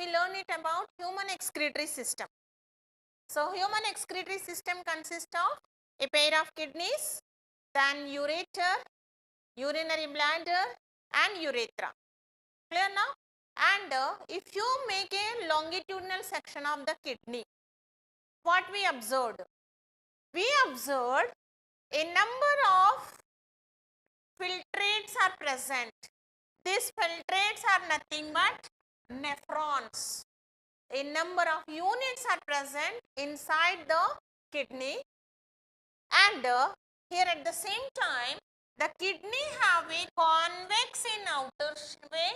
we learn it about human excretory system. So human excretory system consists of a pair of kidneys, then ureter, urinary bladder and urethra. Clear now? And if you make a longitudinal section of the kidney, what we observed? We observed a number of filtrates are present. These filtrates are nothing but nephrons. A number of units are present inside the kidney, and here at the same time the kidney have a convex in outer way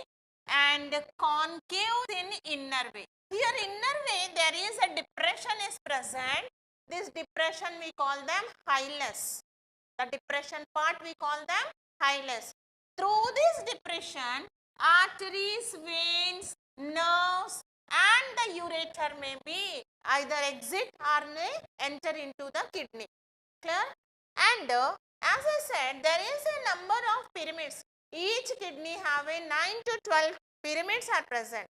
and concave in inner way. Here inner way there is a depression is present. This depression we call them hilus. The depression part we call them hilus. Through this depression, arteries, veins, nerves and the ureter may be either exit or may enter into the kidney. Clear? And as I said, there is a number of pyramids. Each kidney have a 9 to 12 pyramids are present.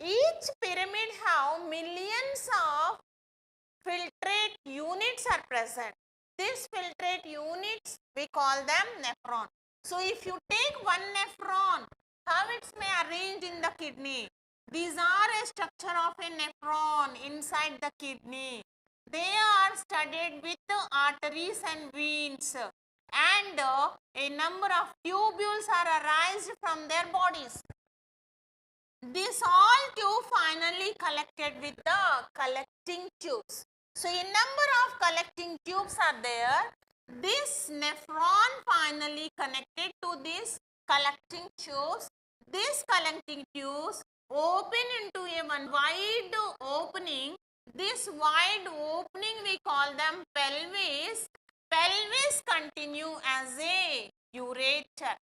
Each pyramid have millions of filtrate units are present. These filtrate units we call them nephron. So if you take one nephron, how it may arrange in the kidney? These are a structure of a nephron inside the kidney. They are studded with arteries and veins, and a number of tubules are arised from their bodies. This all tube finally collected with the collecting tubes. So a number of collecting tubes are there. This nephron finally connected to these collecting tubes. These collecting tubes open into a one wide opening. This wide opening we call them pelvis. Pelvis continue as a ureter.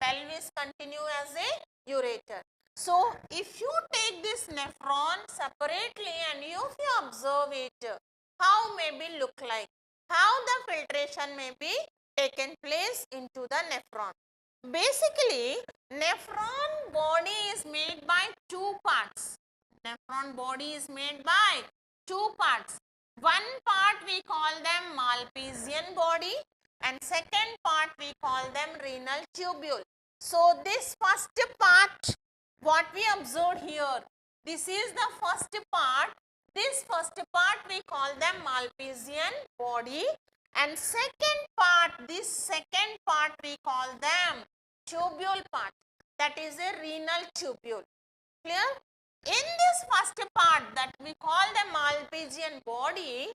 Pelvis continue as a ureter. So if you take this nephron separately and if you observe it, how may be look like? How the filtration may be taken place into the nephron? Basically, nephron body is made by two parts. Nephron body is made by two parts. One part we call them Malpighian body and second part we call them renal tubule. So this first part, what we observed here, this is the first part. This first part we call them Malpighian body, and second part, this second part we call them tubule part, that is a renal tubule. Clear? In this first part that we call the Malpighian body,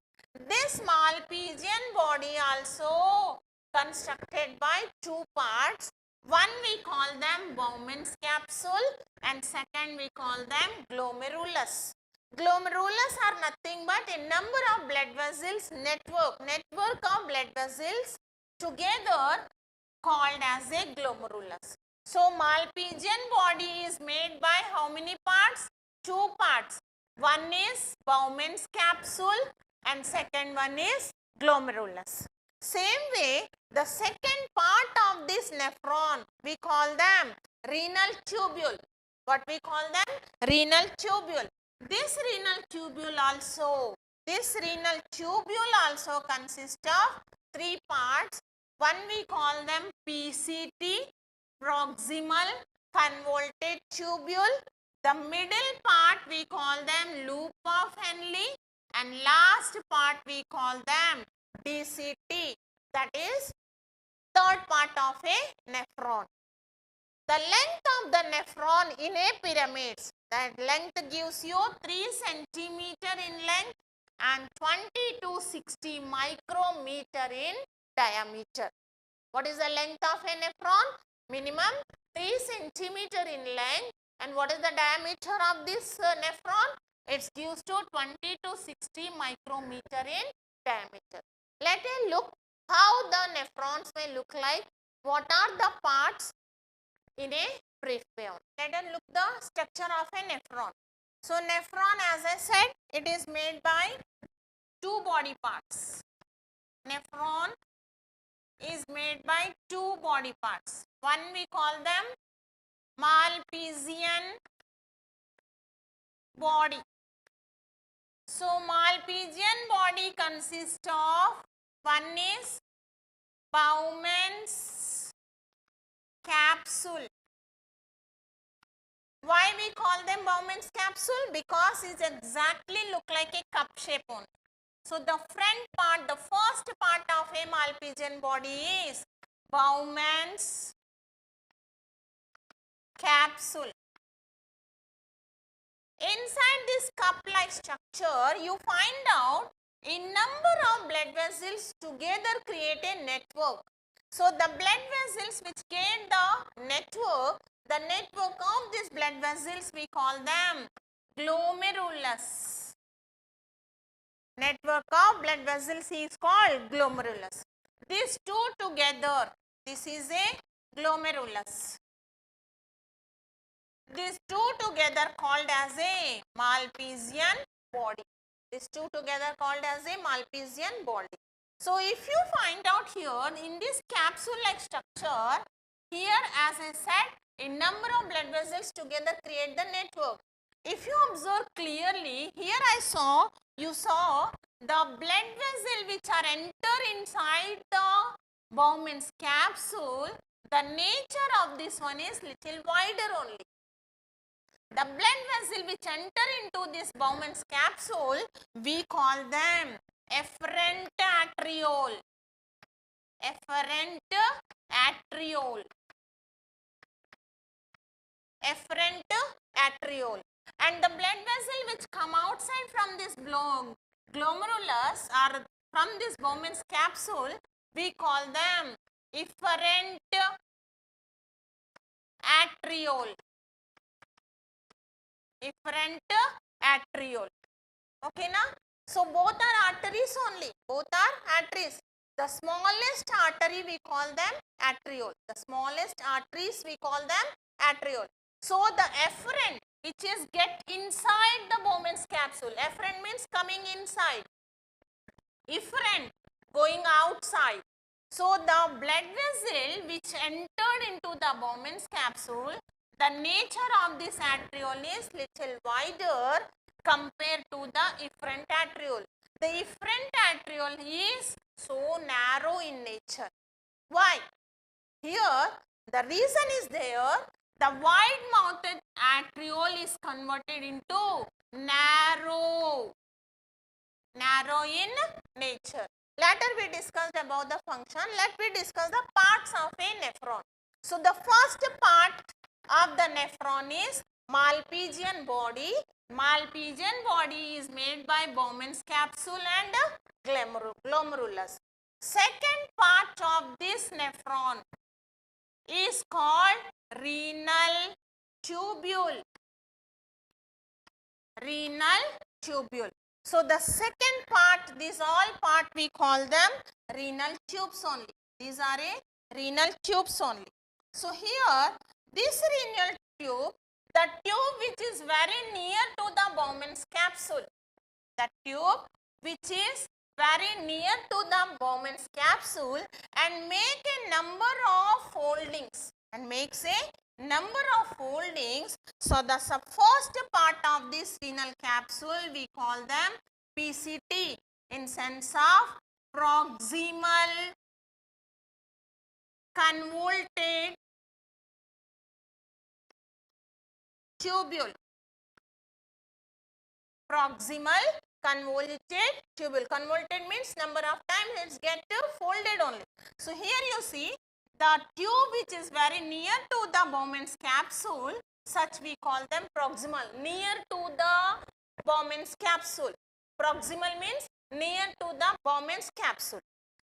this Malpighian body also constructed by two parts. One we call them Bowman's capsule and second we call them glomerulus. Glomerulus are nothing but a number of blood vessels, network of blood vessels together called as a glomerulus. So Malpighian body is made by how many parts? Two parts. One is Bowman's capsule and second one is glomerulus. Same way, the second part of this nephron, we call them renal tubule. What we call them? Renal tubule. This renal tubule also consists of three parts. One we call them PCT, proximal convoluted tubule. The middle part we call them loop of Henle and last part we call them DCT, that is third part of a nephron. The length of the nephron in a pyramid, that length gives you 3 cm in length and 20 to 60 micrometer in diameter. What is the length of a nephron? Minimum 3 cm in length, and what is the diameter of this nephron? It gives to 20 to 60 micrometer in diameter. Let us look how the nephrons may look like. What are the parts in a brief way? Let us look the structure of a nephron. So nephron, as I said, it is made by two body parts. Nephron is made by two body parts. One we call them Malpighian body. So Malpighian body consists of, one is Bowman's capsule. Why we call them Bowman's capsule? Because it exactly look like a cup shape only. So the front part, the first part of a Malpighian body is Bowman's capsule. Inside this cup-like structure, you find out a number of blood vessels together create a network. So the blood vessels which create the network of these blood vessels, we call them glomerulus. Network of blood vessels is called glomerulus. These two together, this is a glomerulus. These two together called as a Malpighian body. These two together called as a Malpighian body. So if you find out here in this capsule-like structure, here as I said, a number of blood vessels together create the network. If you observe clearly, here you saw the blood vessel which are enter inside the Bowman's capsule. The nature of this one is little wider only. The blood vessel which enter into this Bowman's capsule, we call them efferent arteriole. Efferent arteriole. Efferent arteriole. And the blood vessel which come outside from this glomerulus or from this Bowman's capsule, we call them efferent arteriole. Efferent arteriole. Okay, now? So both are arteries only. Both are arteries. The smallest artery we call them arteriole. The smallest arteries we call them arteriole. So the efferent which is get inside the Bowman's capsule. Efferent means coming inside. Efferent going outside. So the blood vessel which entered into the Bowman's capsule, the nature of this arteriole is little wider compared to the efferent arteriole. The efferent arteriole is so narrow in nature. Why? Here the reason is there, the wide-mouthed arteriole is converted into narrow in nature. Later we discussed about the function. Let me discuss the parts of a nephron. So the first part of the nephron is Malpighian body. Malpighian body is made by Bowman's capsule and glomerulus. Second part of this nephron is called renal tubule. Renal tubule. So the second part, these all part we call them renal tubes only. These are a renal tubes only. So here this renal tube, the tube which is very near to the Bowman's capsule, the tube which is very near to the Bowman's capsule and make a number of foldings So the first part of this renal capsule we call them PCT in sense of proximal convoluted tubule. Proximal convoluted tubule. Convoluted means number of times it's get folded only. So here you see the tube which is very near to the Bowman's capsule, such we call them proximal, near to the Bowman's capsule. Proximal means near to the Bowman's capsule.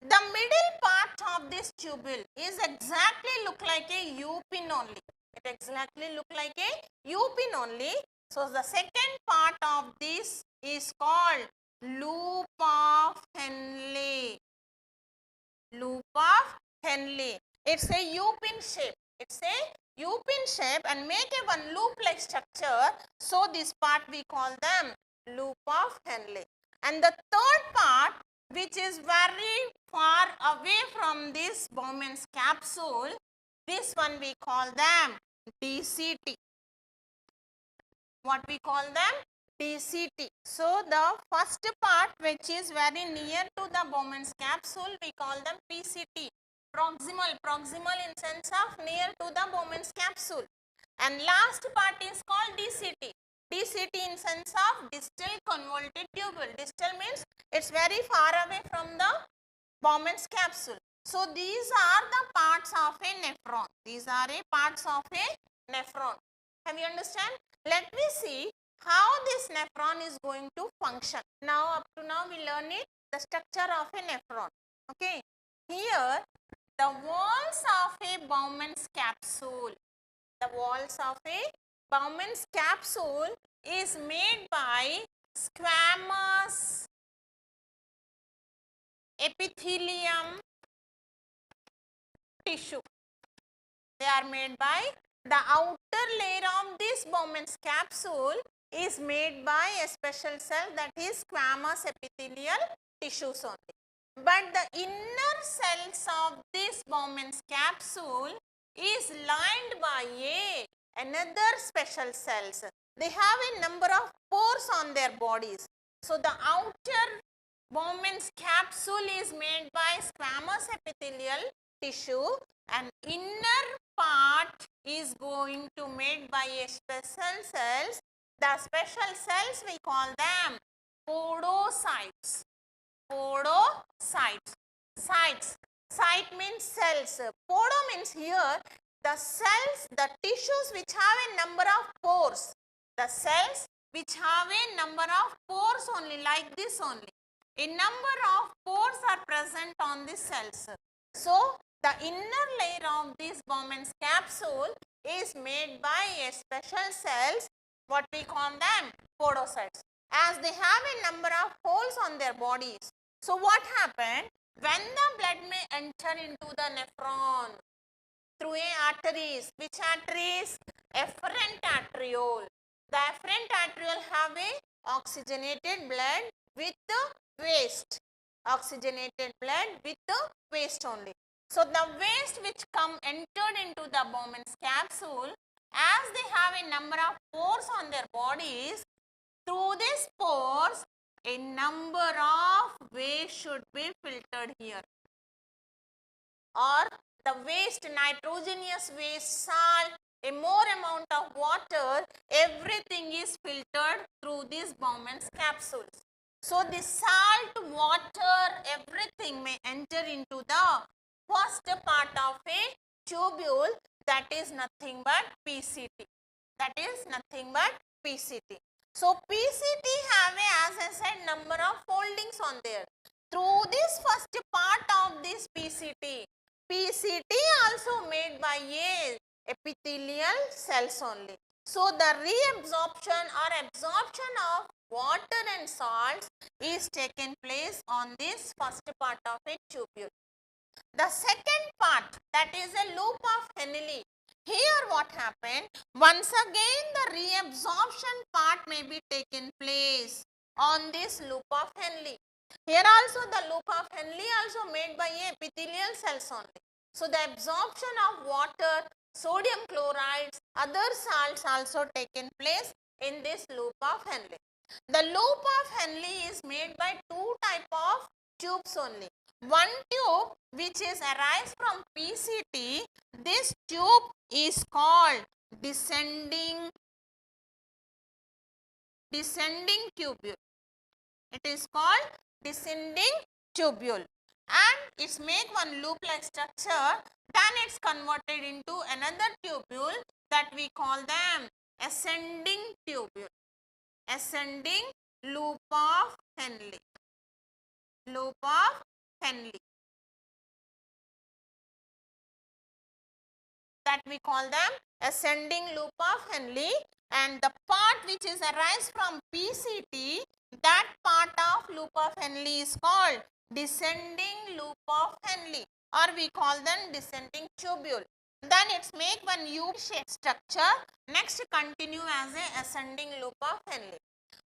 The middle part of this tubule is exactly look like a U-pin only. It exactly look like a U-pin only. So the second part of this is called loop of Henle. Loop of Henle. It's a U-pin shape. It's a U-pin shape and make a one loop-like structure. So this part we call them loop of Henle. And the third part, which is very far away from this Bowman's capsule, this one we call them DCT. What we call them? DCT. So the first part which is very near to the Bowman's capsule, we call them PCT. Proximal in sense of near to the Bowman's capsule. And last part is called DCT. DCT in sense of distal convoluted tubule. Distal means it's very far away from the Bowman's capsule. So these are the parts of a nephron. These are a parts of a nephron. Have you understand? Let me see how this nephron is going to function. Now up to now we learn it, the structure of a nephron. Okay. Here the walls of a Bowman's capsule. The walls of a Bowman's capsule is made by squamous epithelium tissue. They are made by the outer layer of this Bowman's capsule is made by a special cell, that is squamous epithelial tissues only. But the inner cells of this Bowman's capsule is lined by another special cells. They have a number of pores on their bodies. So the outer Bowman's capsule is made by squamous epithelial tissue and inner part is going to made by a special cells. The special cells we call them podocytes. Podocytes. Site means cells. Podo means here the cells, the tissues which have a number of pores. The cells which have a number of pores only, like this only. A number of pores are present on the cells. So the inner layer of this Bowman's capsule is made by a special cells, what we call them podocytes, as they have a number of holes on their bodies. So what happened? When the blood may enter into the nephron through a arteries, which arteries? Efferent arteriole. The efferent arteriole have a oxygenated blood with the waste. Oxygenated blood with the waste only. So the waste which entered into the Bowman's capsule, as they have a number of pores on their bodies, through these pores a number of waste should be filtered here, or the waste, nitrogenous waste, salt, a more amount of water, everything is filtered through these Bowman's capsules. So the salt, water, everything may enter into the first part of a tubule, that is nothing but PCT. That is nothing but PCT. So PCT have a, as I said, number of foldings on there. Through this first part of this PCT also made by a epithelial cells only. So the reabsorption or absorption of water and salts is taken place on this first part of a tubule. The second part, that is a loop of Henle. Here what happened? Once again the reabsorption part may be taken place on this loop of Henle. Here also the loop of Henle also made by epithelial cells only. So the absorption of water, sodium chlorides, other salts also taken place in this loop of Henle. The loop of Henle is made by two type of tubes only. One tube which is arise from PCT, this tube is called descending tubule. It is called descending tubule, and it's make one loop like structure, then it's converted into another tubule that we call them ascending tubule. Ascending loop of Henle. Loop of Henle. That we call them ascending loop of Henle, and the part which is arise from PCT, that part of loop of Henle is called descending loop of Henle, or we call them descending tubule. Then it's make one U-shaped structure. Next continue as a ascending loop of Henle.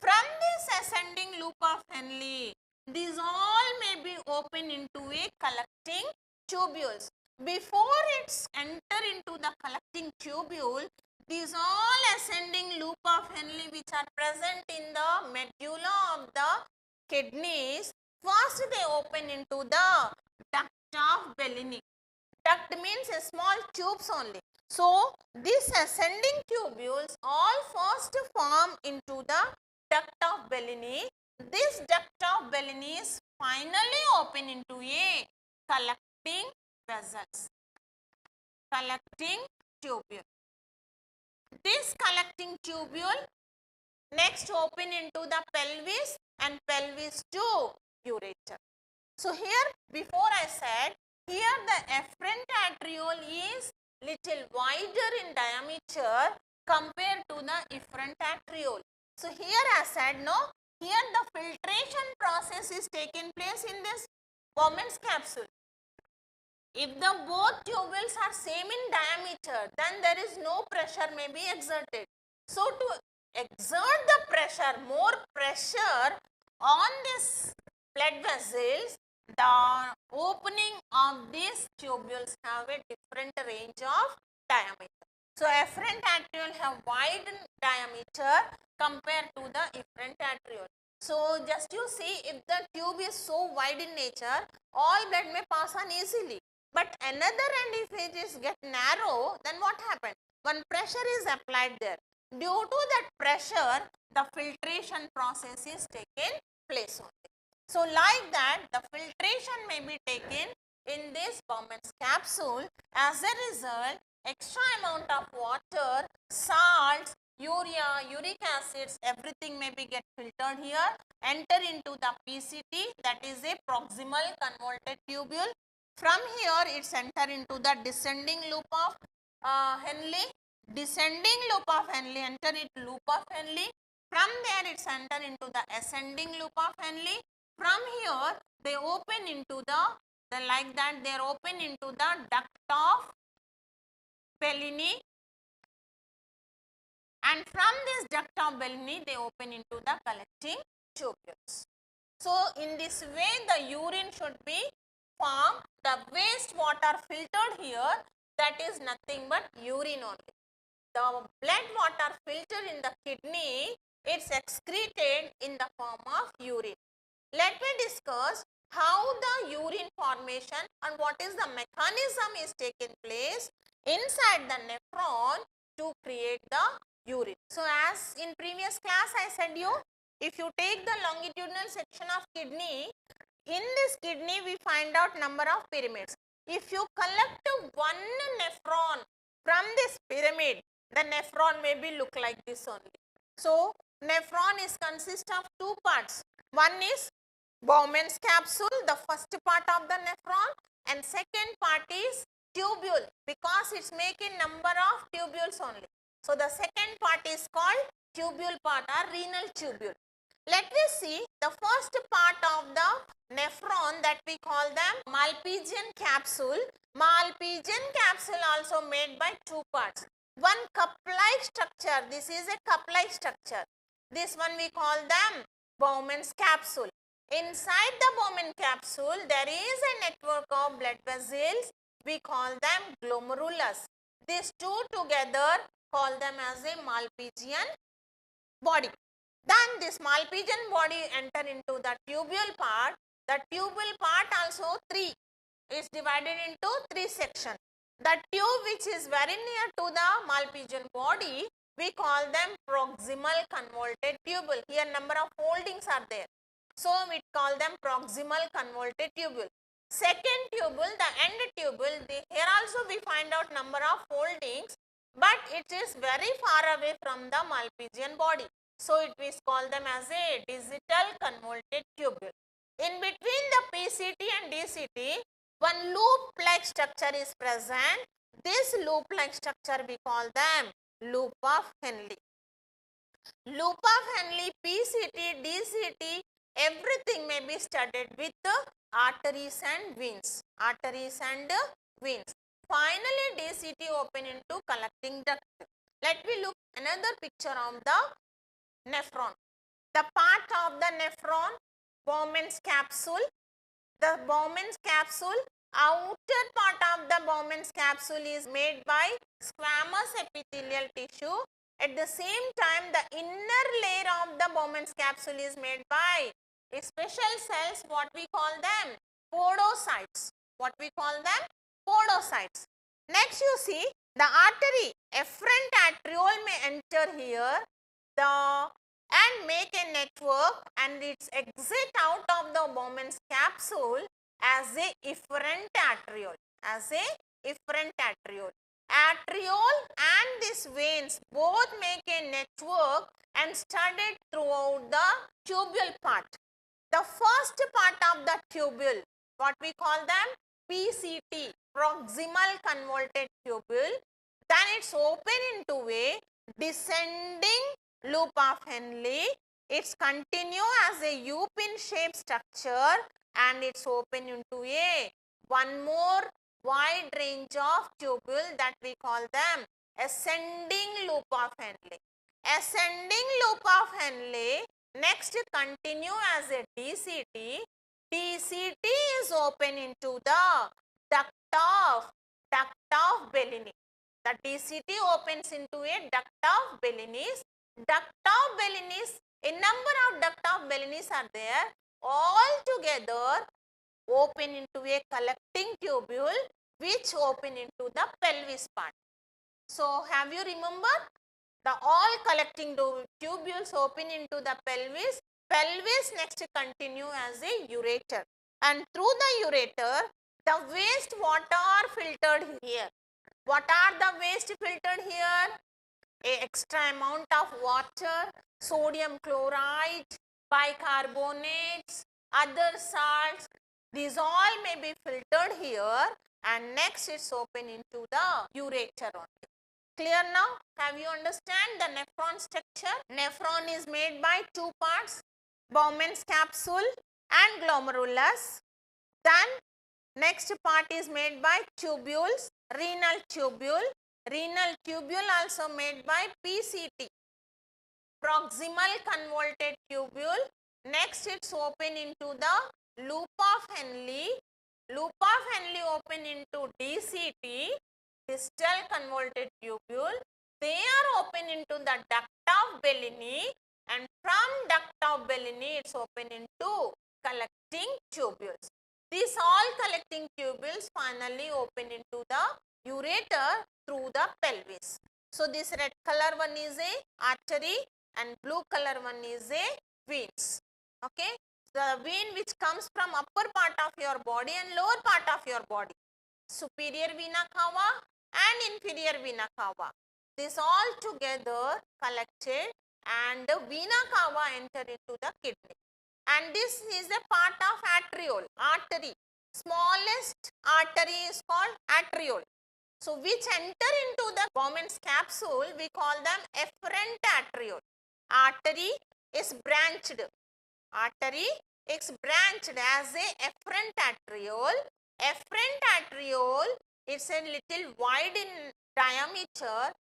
From this ascending loop of Henle, these all may be open into a collecting tubules. Before it's enter into the collecting tubule, These all ascending loop of Henle which are present in the medulla of the kidneys, first they open into the duct of Bellini. Duct means a small tubes only. So, these ascending tubules all first form into the duct of Bellini. This duct of Bellini is finally open into a collecting vessels, collecting tubule. This collecting tubule next open into the pelvis and pelvis to ureter. So, here before I said, here the efferent arteriole is little wider in diameter compared to the efferent arteriole. So, here I said no, here the filtration process is taking place in this Bowman's capsule. If the both tubules are same in diameter, then there is no pressure may be exerted. So, to exert the pressure, more pressure on this blood vessels, the opening of these tubules have a different range of diameter. So, efferent arteriole have wide diameter compared to the efferent arteriole. So, just you see, if the tube is so wide in nature, all blood may pass on easily. But another end, if it is get narrow, then what happened? One pressure is applied there. Due to that pressure, the filtration process is taken place only. So, like that, the filtration may be taken in this Bowman's capsule. As a result, extra amount of water, salts, urea, uric acids, everything may be get filtered here, enter into the PCT, that is a proximal convoluted tubule. From here, it's enter into the descending loop of Henle. Descending loop of Henle, enter it loop of Henle. From there, it's enter into the ascending loop of Henle. From here, they open into the like that, they are open into the duct of Bellini. And from this duct of Bellini, they open into the collecting tubules. So, in this way, the urine should be formed. The waste water filtered here, that is nothing but urine only. The blood water filtered in the kidney, it's excreted in the form of urine. Let me discuss how the urine formation and what is the mechanism is taking place inside the nephron to create the urine. So, as in previous class I said you, if you take the longitudinal section of kidney, in this kidney we find out number of pyramids. If you collect one nephron from this pyramid, the nephron may be look like this only. So, nephron is consist of two parts. One is Bowman's capsule, the first part of the nephron, and second part is tubule, because it's making number of tubules only. So, the second part is called tubule part or renal tubule. Let me see the first part of the nephron, that we call them Malpighian capsule. Malpighian capsule also made by two parts. One cup-like structure, this is a cup-like structure. This one we call them Bowman's capsule. Inside the Bowman capsule, there is a network of blood vessels. We call them glomerulus. These two together call them as a Malpighian body. Then this Malpighian body enter into the tubule part. The tubule part also is divided into three sections. The tube which is very near to the Malpighian body, we call them proximal convoluted tubule. Here number of foldings are there. So, we call them proximal convoluted tubule. Second tubule, the end tubule, here also we find out number of foldings, but it is very far away from the Malpighian body. So, it is called them as a digital convoluted tubule. In between the PCT and DCT, one loop-like structure is present. This loop-like structure we call them loop of Henle. Loop of Henle, PCT, DCT, everything may be studied with arteries and veins. Arteries and veins. Finally, DCT open into collecting duct. Let me look another picture of the nephron. The part of the nephron, Bowman's capsule. The Bowman's capsule, outer part of the Bowman's capsule is made by squamous epithelial tissue. At the same time, the inner layer of the Bowman's capsule is made by special cells, what we call them? Podocytes. What we call them? Podocytes. Next you see the artery, efferent arteriole may enter here and make a network, and its exit out of the Bowman's capsule as a efferent arteriole. As a efferent arteriole. Arteriole and these veins both make a network and studded throughout the tubule part. The first part of the tubule, what we call them? PCT, proximal convoluted tubule. Then it's open into a descending loop of Henle. It's continue as a U-pin shaped structure and it's open into a one more wide range of tubule that we call them ascending loop of Henle. Ascending loop of Henle next continue as a DCT. DCT is open into the duct of Bellini. The DCT opens into a duct of Bellinis. Duct of Bellinis, a number of duct of Bellinis are there. All together open into a collecting tubule which open into the pelvis part. So, have you remembered? The all collecting tubules open into the pelvis. Pelvis next continue as a ureter. And through the ureter, the waste water are filtered here. What are the waste filtered here? A extra amount of water, sodium chloride, bicarbonates, other salts. These all may be filtered here and next it's open into the ureter only. Clear now? Have you understand the nephron structure? Nephron is made by two parts, Bowman's capsule and glomerulus. Then next part is made by tubules, renal tubule. Renal tubule also made by PCT, proximal convoluted tubule. Next it's open into the loop of Henle. Loop of Henle open into DCT, distal convoluted tubule. They are open into the duct of Bellini and from duct of Bellini it's open into collecting tubules. These all collecting tubules finally open into the ureter through the pelvis. So, this red color one is a artery and blue color one is a veins. Okay. The vein which comes from upper part of your body and lower part of your body. Superior vena cava and inferior vena cava. This all together collected and the vena cava enter into the kidney. And this is a part of arteriole, artery. Smallest artery is called arteriole. So, which enter into the Bowman's capsule, we call them efferent arteriole. Artery is branched. Artery is branched as a efferent arteriole. Efferent arteriole is a little wide in diameter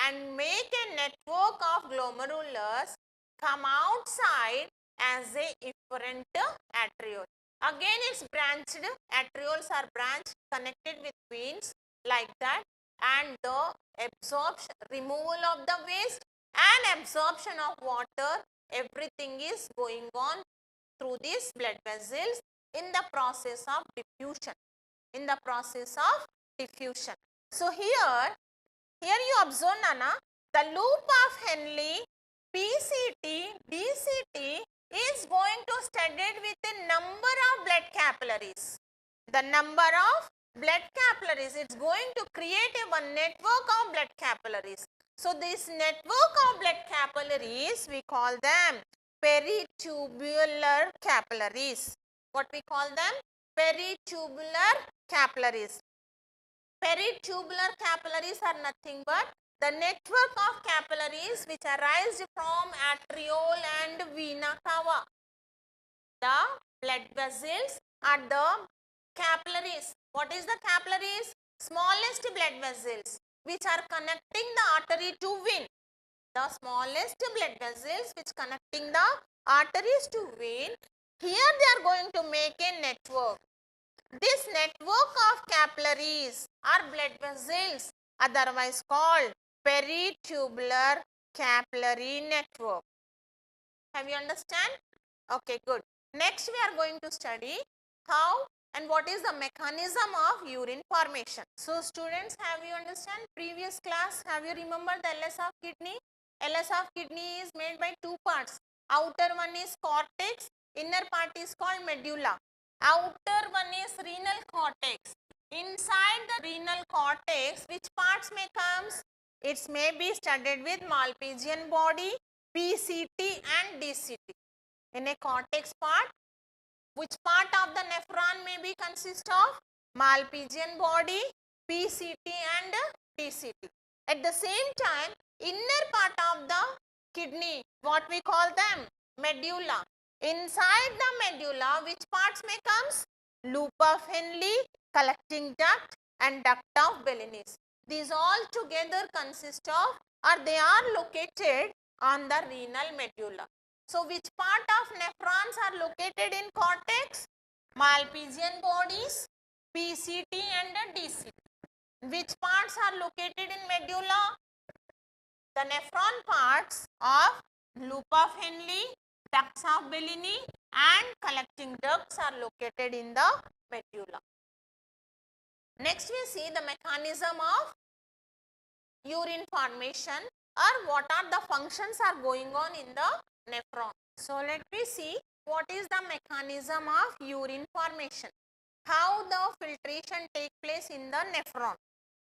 and make a network of glomerulus come outside as a efferent arteriole. Again it's branched, arterioles are branched connected with veins like that, and the absorption, removal of the waste and absorption of water, everything is going on through these blood vessels in the process of diffusion. In the process of diffusion. So here you observe Nana, the loop of Henle, PCT, DCT is going to studied with a number of blood capillaries. The number of blood capillaries, it's going to create a one network of blood capillaries. So, this network of blood capillaries, we call them peritubular capillaries. What we call them? Peritubular capillaries. Peritubular capillaries are nothing but the network of capillaries which arise from arteriole and vena cava. The blood vessels are the capillaries. What is the capillaries? Smallest blood vessels which are connecting the artery to vein. The smallest blood vessels which connecting the arteries to vein. Here they are going to make a network. This network of capillaries or blood vessels otherwise called peritubular capillary network. Have you understand? Okay, good. Next we are going to study how and what is the mechanism of urine formation. So students, have you understand previous class? Have you remembered the LS of kidney? LS of kidney is made by two parts. Outer one is cortex, inner part is called medulla. Outer one is renal cortex. Inside the renal cortex, which parts may comes? It may be studded with Malpighian body, PCT and DCT. In a cortex part, which part of the nephron may be consist of? Malpighian body, PCT and DCT. At the same time, inner part of the kidney, what we call them? Medulla. Inside the medulla, which parts may comes? Loop of Henle, collecting duct and duct of Bellini's. These all together consist of, or they are located on the renal medulla. So, which part of nephrons are located in cortex? Malpighian bodies, PCT and DCT. Which parts are located in medulla? The nephron parts of loop of Henle, ducts of Bellini and collecting ducts are located in the medulla. Next we see the mechanism of urine formation, or what are the functions are going on in the nephron. So let me see what is the mechanism of urine formation, how the filtration take place in the nephron.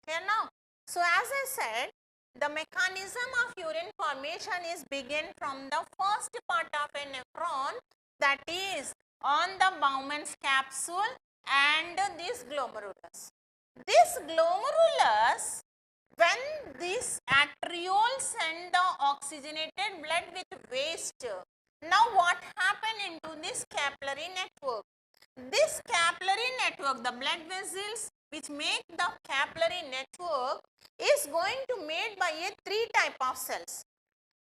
Clear now? So as I said, the mechanism of urine formation is begin from the first part of a nephron, that is on the Bowman's capsule and this glomerulus. This glomerulus, when these arterioles send the oxygenated blood with waste, now what happened into this capillary network? This capillary network, the blood vessels which make the capillary network, is going to made by a three type of cells.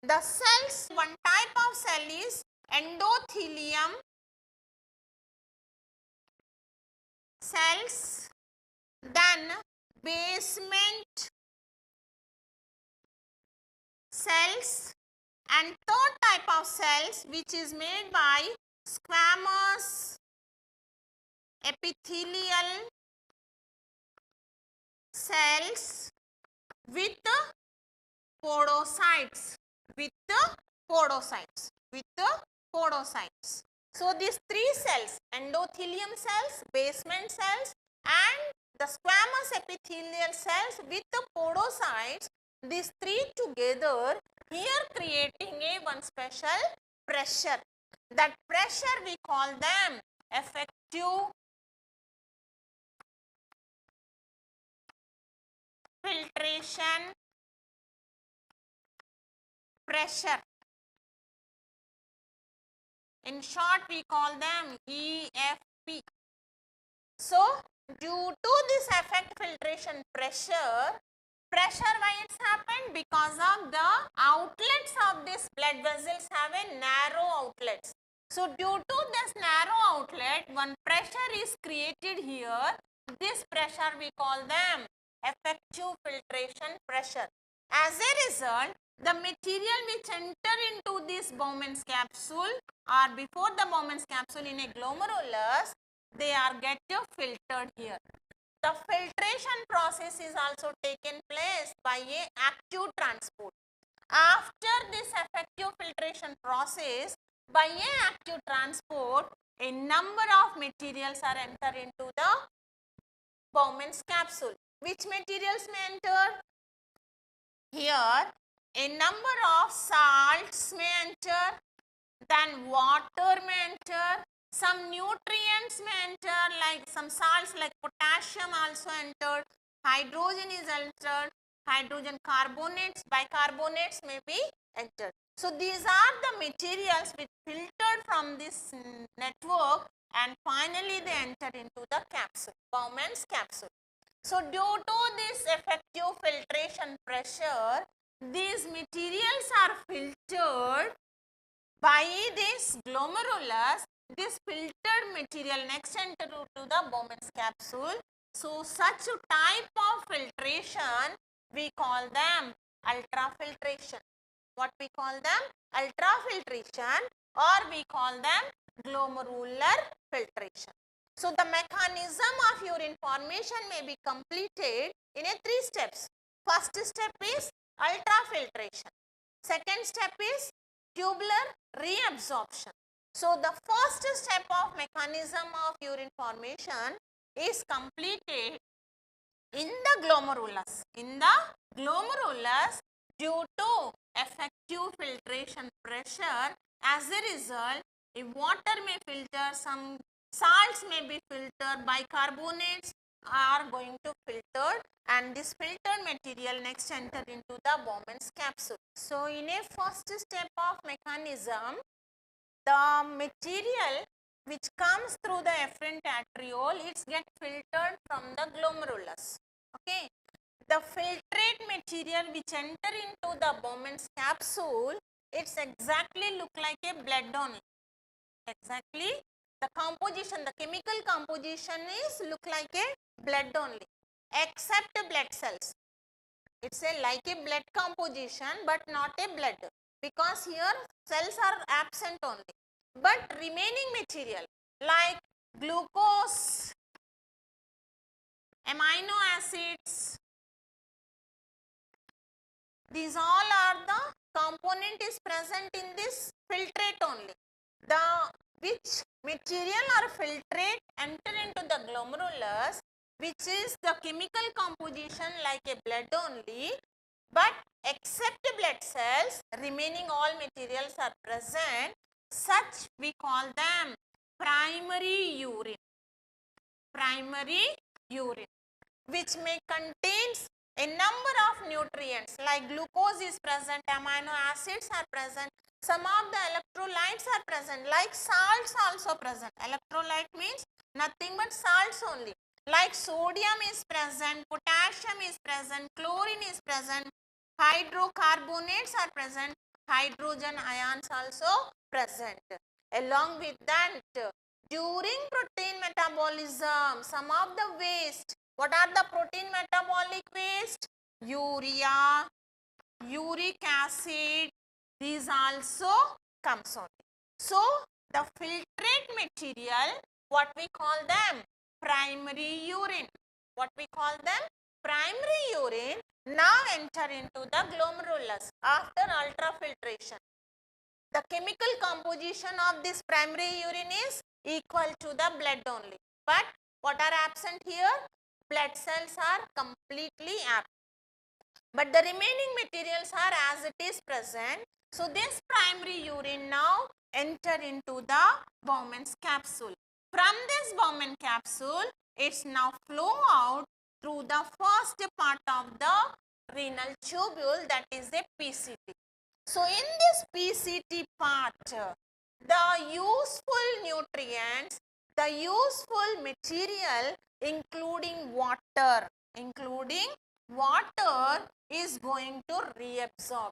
The cells, one type of cell is endothelium cells, then basement cells, and third type of cells which is made by squamous epithelial cells with podocytes, So these three cells, endothelium cells, basement cells and the squamous epithelial cells with the podocytes, these three together here creating a one special pressure. That pressure we call them effective filtration pressure. In short, we call them EFP. So, due to this effect filtration pressure why it's happened? Because of the outlets of this blood vessels have a narrow outlets. So, due to this narrow outlet, one pressure is created here. This pressure we call them effective filtration pressure. As a result, the material which enter into this Bowman's capsule or before the Bowman's capsule in a glomerulus, they are get filtered here. The filtration process is also taken place by a active transport. After this effective filtration process, by a active transport, a number of materials are entered into the Bowman's capsule. Which materials may enter? Here, a number of salts may enter, then water may enter, some nutrients may enter, like some salts like potassium also entered, hydrogen is entered, hydrogen carbonates, bicarbonates may be entered. So these are the materials which filtered from this network and finally they enter into the capsule, Bowman's capsule. So due to this effective filtration pressure, these materials are filtered by this glomerulus. This filtered material next enter to the Bowman's capsule. So such type of filtration we call them ultrafiltration. What we call them? Ultrafiltration, or we call them glomerular filtration. So the mechanism of urine formation may be completed in a 3 steps. First step is ultrafiltration. Second step is tubular reabsorption. So the first step of mechanism of urine formation is completed in the glomerulus. In the glomerulus, due to effective filtration pressure, as a result, if water may filter, some salts may be filtered, bicarbonates are going to filter, and this filtered material next enter into the Bowman's capsule. So in a first step of mechanism, the material which comes through the efferent arteriole, it's get filtered from the glomerulus. Okay, the filtrate material which enter into the Bowman's capsule, it's exactly look like a blood only. Exactly, the composition, the chemical composition is look like a blood only, except blood cells. It's a like a blood composition, but not a blood, because here cells are absent only. But remaining material like glucose, amino acids, these all are the component is present in this filtrate only. The which material or filtrate enter into the glomerulus, which is the chemical composition like a blood only, but except blood cells, remaining all materials are present. Such we call them primary urine. Primary urine, which may contains a number of nutrients like glucose is present, amino acids are present, some of the electrolytes are present, like salts also present. Electrolyte means nothing but salts only. Like sodium is present, potassium is present, chlorine is present, hydrocarbonates are present, hydrogen ions also present. Along with that, during protein metabolism, some of the waste, what are the protein metabolic waste? Urea, uric acid, these also comes only. So the filtrate material, what we call them? Primary urine. What we call them? Primary urine now enter into the glomerulus after ultrafiltration. The chemical composition of this primary urine is equal to the blood only. But what are absent here? Blood cells are completely absent. But the remaining materials are as it is present. So this primary urine now enter into the Bowman's capsule. From this Bowman capsule, it's now flow out through the first part of the renal tubule, that is a PCT. So in this PCT part, the useful nutrients, the useful material including water is going to reabsorb.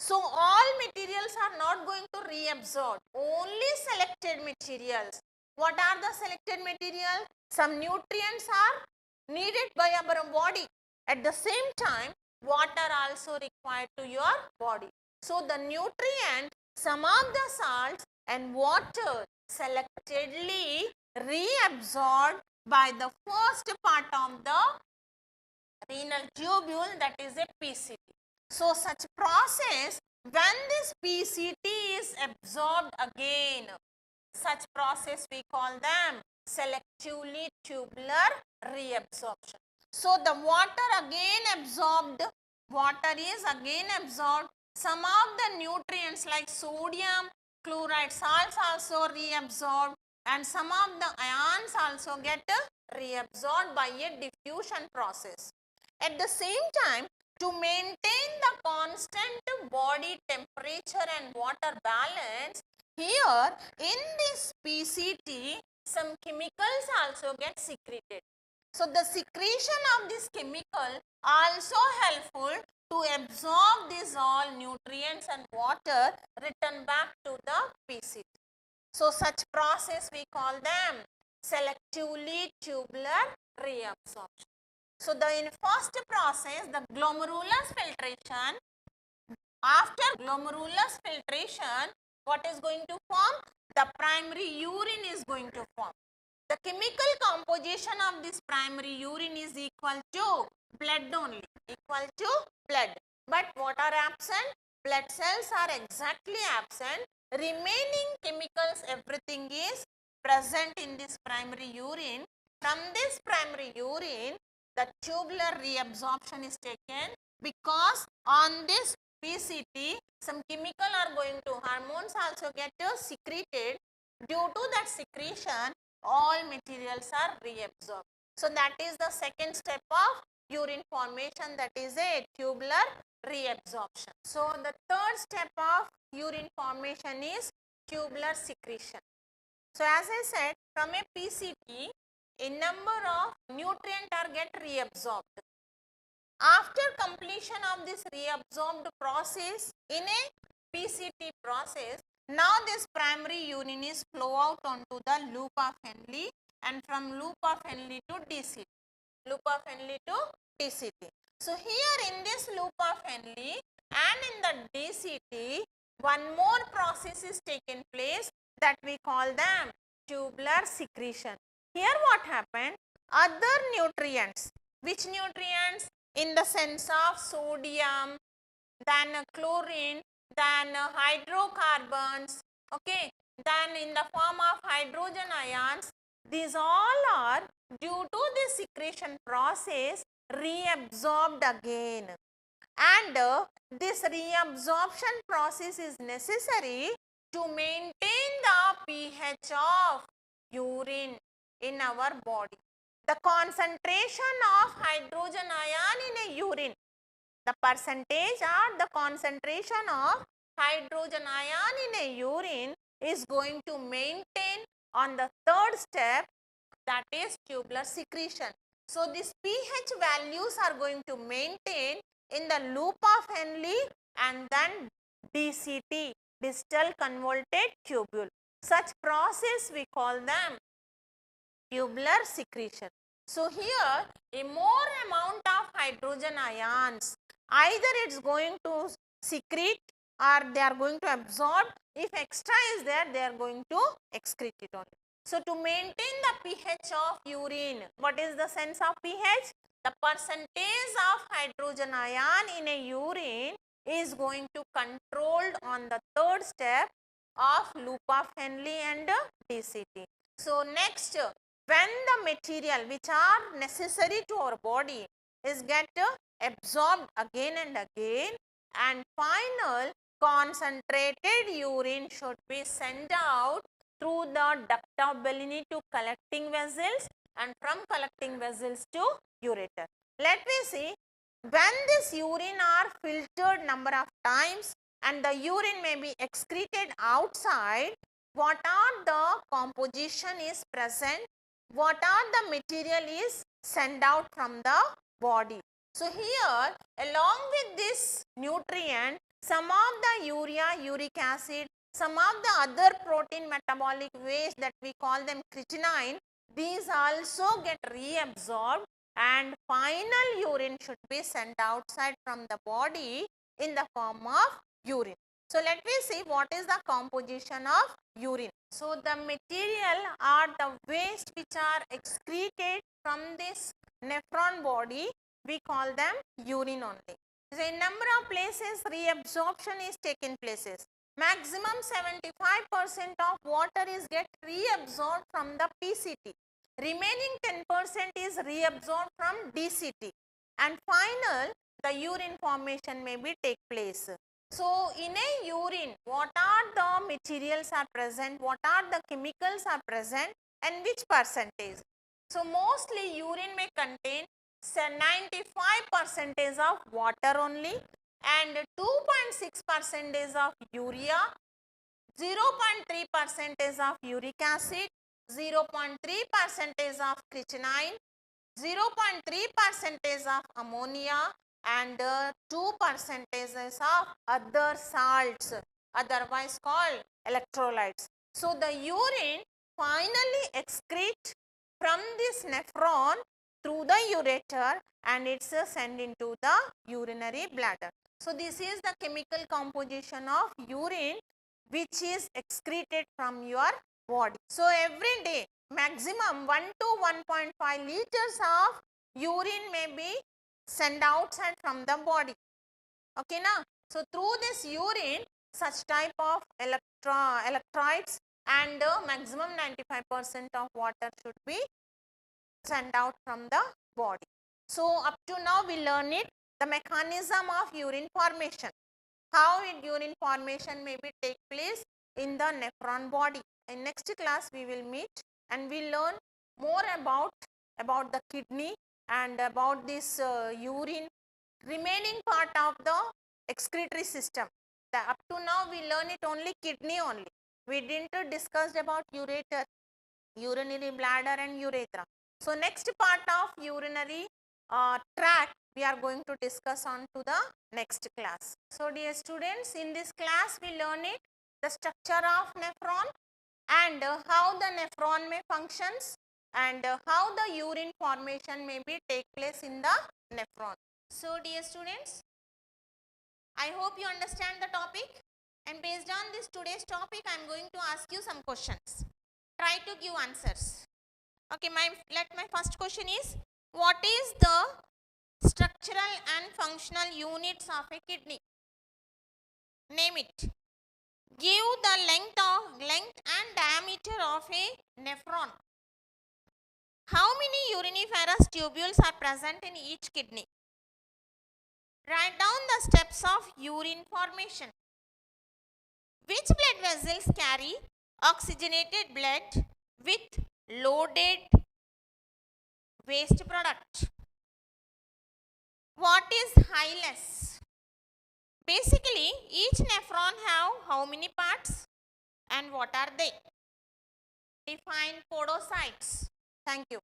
So all materials are not going to reabsorb, only selected materials. What are the selected materials? Some nutrients are needed by our body. At the same time, water also required to your body. So the nutrient, some of the salts and water selectively reabsorbed by the first part of the renal tubule, that is a PCT. So such process, when this PCT is absorbed again, such process we call them selectively tubular reabsorption. So the water is again absorbed, some of the nutrients like sodium, chloride, salts also reabsorbed, and some of the ions also get reabsorbed by a diffusion process. At the same time, to maintain the constant body temperature and water balance, here in this PCT, some chemicals also get secreted. So the secretion of this chemical also helpful to absorb these all nutrients and water return back to the PCT. So such process we call them selectively tubular reabsorption. So in first process, the glomerulus filtration, after glomerulus filtration, what is going to form? The primary urine is going to form. The chemical composition of this primary urine is equal to blood only, equal to blood. But what are absent? Blood cells are exactly absent. Remaining chemicals, everything is present in this primary urine. From this primary urine, the tubular reabsorption is taken, because on this PCT, some chemical are going to, hormones also get secreted. Due to that secretion, all materials are reabsorbed. So that is the second step of urine formation, that is a tubular reabsorption. So the third step of urine formation is tubular secretion. So as I said, from a PCT, a number of nutrients are get reabsorbed. After completion of this reabsorbed process in a PCT process, now this primary urine is flow out onto the loop of Henle, and from loop of Henle to DCT. Loop of Henle to DCT. So here in this loop of Henle and in the DCT, one more process is taken place, that we call them tubular secretion. Here what happened? Other nutrients. Which nutrients? In the sense of sodium, then chlorine, then hydrocarbons, okay, then in the form of hydrogen ions. These all are, due to the secretion process, reabsorbed again. And this reabsorption process is necessary to maintain the pH of urine in our body. The concentration of hydrogen ion in a urine, the percentage or the concentration of hydrogen ion in a urine is going to maintain on the third step, that is tubular secretion. So these pH values are going to maintain in the loop of Henle and then DCT, distal convoluted tubule. Such process we call them tubular secretion. So here a more amount of hydrogen ions, either it's going to secrete or they are going to absorb. If extra is there, they are going to excrete it only. So to maintain the pH of urine, what is the sense of pH? The percentage of hydrogen ion in a urine is going to controlled on the third step of loop of Henle and DCT. So next, when the material which are necessary to our body is get absorbed again and again, and final concentrated urine should be sent out through the duct of Bellini to collecting vessels, and from collecting vessels to ureter. Let me see, when this urine are filtered number of times and the urine may be excreted outside, what are the composition is present, what are the material is sent out from the body. So here, along with this nutrient, some of the urea, uric acid, some of the other protein metabolic waste that we call them creatinine, these also get reabsorbed and final urine should be sent outside from the body in the form of urine. So let me see what is the composition of urine. So the material or the waste which are excreted from this nephron body, we call them urine only. So in number of places reabsorption is taken places. Maximum 75% of water is get reabsorbed from the PCT. Remaining 10% is reabsorbed from DCT. And final, the urine formation may be take place. So in a urine, what are the materials are present, what are the chemicals are present, and which percentage? So mostly urine may contain 95% of water only, and 2.6% of urea, 0.3% of uric acid, 0.3% of creatinine, 0.3% of ammonia, and 2% of other salts, otherwise called electrolytes. So the urine finally excrete from this nephron through the ureter and it's sent into the urinary bladder. So this is the chemical composition of urine which is excreted from your body. So every day maximum 1 to 1.5 liters of urine may be sent outside from the body. Okay na? So through this urine such type of electrolytes and maximum 95% of water should be sent out from the body. So up to now we learn it, the mechanism of urine formation, how urine formation may be take place in the nephron body. In next class we will meet and we learn more about the kidney and about this urine remaining part of the excretory system. Up to now we learn it only kidney only. We didn't discuss about ureter, urinary bladder and urethra. So next part of urinary tract we are going to discuss on to the next class. So dear students, in this class we learn it, the structure of nephron and how the nephron may functions and how the urine formation may be take place in the nephron. So dear students, I hope you understand the topic, and based on this today's topic I am going to ask you some questions. Try to give answers. Okay, my first question is, what is the structural and functional units of a kidney? Name it. Give the length and diameter of a nephron. How many uriniferous tubules are present in each kidney? Write down the steps of urine formation. Which blood vessels carry oxygenated blood with loaded waste product? What is hilus? Basically, each nephron have how many parts and what are they? Define podocytes. Thank you.